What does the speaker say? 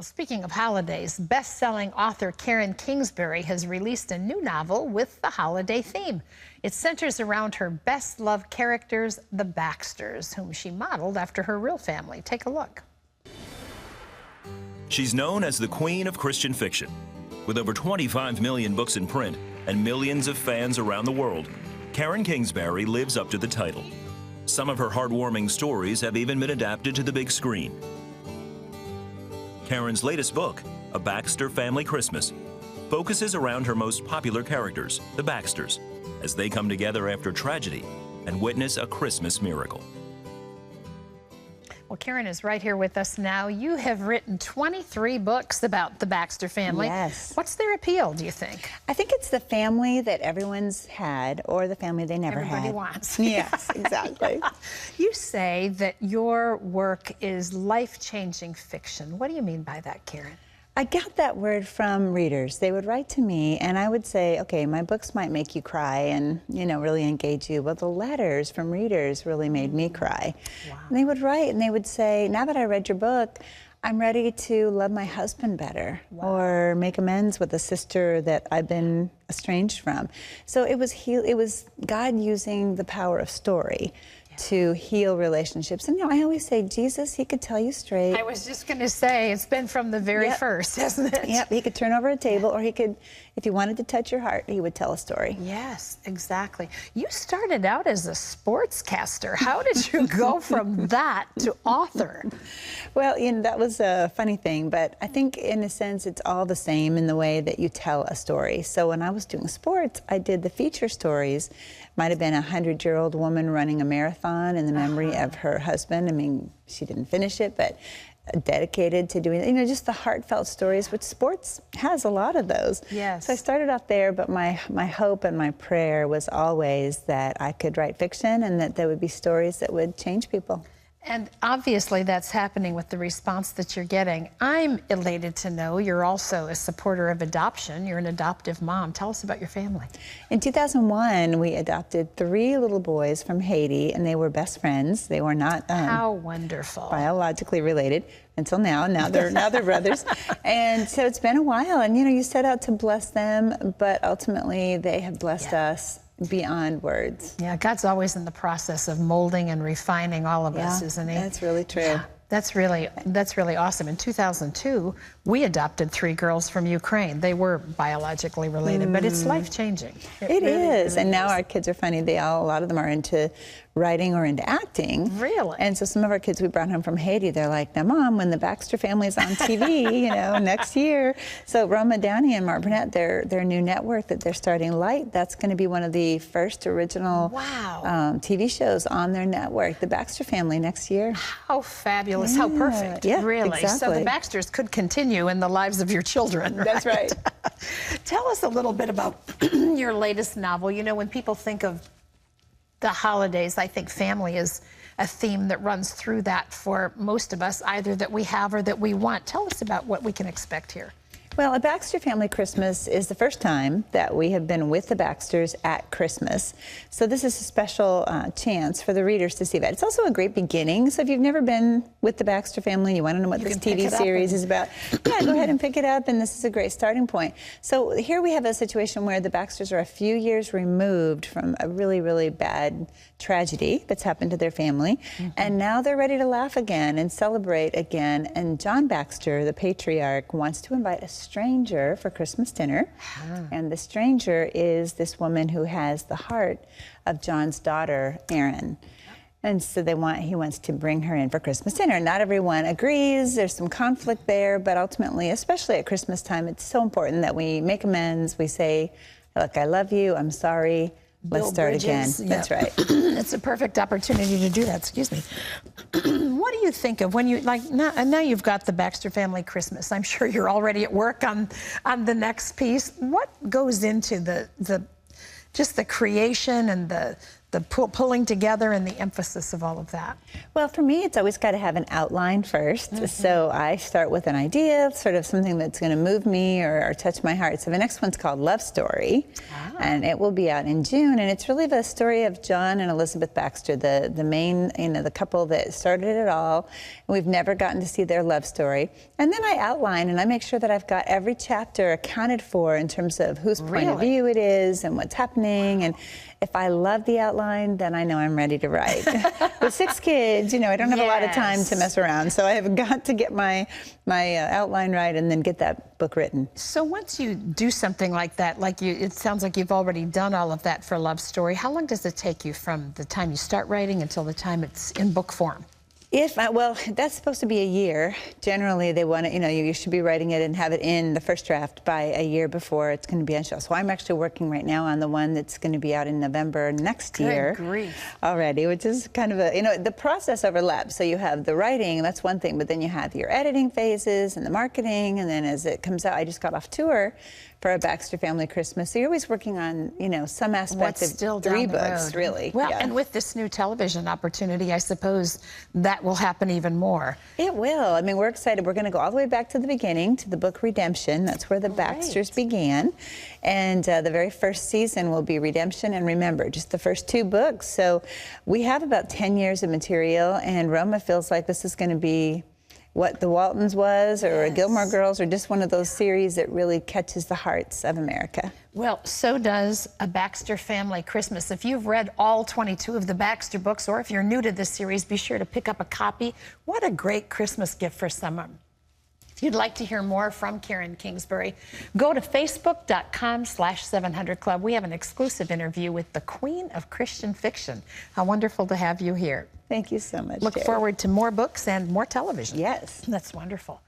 Well, speaking of holidays, best-selling author Karen Kingsbury has released a new novel with the holiday theme. It centers around her best-loved characters, the Baxters, whom she modeled after her real family. Take a look. She's known as the Queen of Christian Fiction. With over 25 million books in print and millions of fans around the world, Karen Kingsbury lives up to the title. Some of her heartwarming stories have even been adapted to the big screen. Karen's latest book, A Baxter Family Christmas, focuses around her most popular characters, the Baxters, as they come together after tragedy and witness a Christmas miracle. Well, Karen is right here with us now. You have written 23 books about the Baxter family. Yes. What's their appeal, do you think? I think it's the family that everyone's had or the family they never had. Everybody wants. Yes, exactly. You say that your work is life-changing fiction. What do you mean by that, Karen? I got that word from readers. They would write to me and I would say, okay, my books might make you cry and, really engage you, but the letters from readers really made me cry. Wow. And they would write and they would say, now that I read your book, I'm ready to love my husband better. Wow. Or make amends with a sister that I've been estranged from. So it was God using the power of story to heal relationships. And I always say, Jesus, he could tell you straight. I was just going to say, it's been from the very first, hasn't it? Yep, he could turn over a table, or he could, if he wanted to touch your heart, he would tell a story. Yes, exactly. You started out as a sportscaster. How did you go from that to author? Well, that was a funny thing, but I think in a sense it's all the same in the way that you tell a story. So when I was doing sports, I did the feature stories. Might have been a 100-year-old woman running a marathon in the memory of her husband. I mean, she didn't finish it, but dedicated to doing, just the heartfelt stories, which sports has a lot of those. Yes. So I started out there, but my hope and my prayer was always that I could write fiction and that there would be stories that would change people. And obviously that's happening with the response that you're getting. I'm elated to know you're also a supporter of adoption. You're an adoptive mom. Tell us about your family. In 2001, we adopted 3 little boys from Haiti, and they were best friends. They were not how wonderful. Biologically related until now. Now they're brothers. And so it's been a while, and you set out to bless them, but ultimately they have blessed us beyond words. Yeah, God's always in the process of molding and refining all of us, isn't he? That's really true. Yeah, that's really awesome. In 2002, we adopted 3 girls from Ukraine. They were biologically related, but it's life-changing. It really is. And now our kids are funny. A lot of them are into writing or into acting. Really? And so some of our kids we brought home from Haiti, they're like, now, Mom, when the Baxter family's on TV, next year. So Roma Downey and Mark Burnett, their new network that they're starting, Light, that's going to be one of the first original TV shows on their network, the Baxter family, next year. How fabulous. How perfect. Yeah, really. exactly. So the Baxters could continue in the lives of your children, right? That's right. Tell us a little bit about your latest novel. When people think of the holidays, I think family is a theme that runs through that for most of us, either that we have or that we want. Tell us about what we can expect here. Well, A Baxter Family Christmas is the first time that we have been with the Baxters at Christmas. So this is a special chance for the readers to see that. It's also a great beginning. So if you've never been with the Baxter family, you want to know what this TV series is about, go ahead and pick it up, and this is a great starting point. So here we have a situation where the Baxters are a few years removed from a really, really bad tragedy that's happened to their family, and now they're ready to laugh again and celebrate again. And John Baxter, the patriarch, wants to invite a stranger for Christmas dinner, and the stranger is this woman who has the heart of John's daughter, Erin. And so he wants to bring her in for Christmas dinner. Not everyone agrees. There's some conflict there, but ultimately, especially at Christmas time, it's so important that we make amends. We say, look, I love you. I'm sorry. Let's start again. That's right. It's a perfect opportunity to do that. Excuse me. What do you think of when you, now you've got the Baxter Family Christmas. I'm sure you're already at work on the next piece. What goes into just the creation and pulling together and the emphasis of all of that? Well, for me, it's always got to have an outline first. So I start with an idea, sort of something that's going to move me or touch my heart. So the next one's called Love Story, and it will be out in June. And it's really the story of John and Elizabeth Baxter, the main, the couple that started it all. And we've never gotten to see their love story. And then I outline and I make sure that I've got every chapter accounted for in terms of whose point of view it is and what's happening. And if I love the outline, then I know I'm ready to write. With 6 kids, I don't have a lot of time to mess around. So I have got to get my outline right and then get that book written. So once you do something like that, it sounds like you've already done all of that for Love Story. How long does it take you from the time you start writing until the time it's in book form? Well, that's supposed to be a year. Generally, they want to, you should be writing it and have it in the first draft by a year before it's going to be on show. So I'm actually working right now on the one that's going to be out in November next year. Good grief. Already, which is kind of the process overlaps. So you have the writing, that's one thing, but then you have your editing phases and the marketing, and then as it comes out, I just got off tour for a Baxter Family Christmas. So you're always working on, some aspect of 3 books, really. Well, and with this new television opportunity, I suppose that will happen even more. It will. I mean, we're excited. We're going to go all the way back to the beginning, to the book Redemption. That's where the Baxters began. And the very first season will be Redemption and Remember, just the first 2 books. So we have about 10 years of material, and Roma feels like this is going to be what the Waltons was, or a Gilmore Girls, or just one of those series that really catches the hearts of America. Well, so does A Baxter Family Christmas. If you've read all 22 of the Baxter books, or if you're new to this series, be sure to pick up a copy. What a great Christmas gift for someone. If you'd like to hear more from Karen Kingsbury, go to facebook.com/700club. We have an exclusive interview with the Queen of Christian Fiction. How wonderful to have you here. Thank you so much. Look forward to more books and more television. Yes. That's wonderful.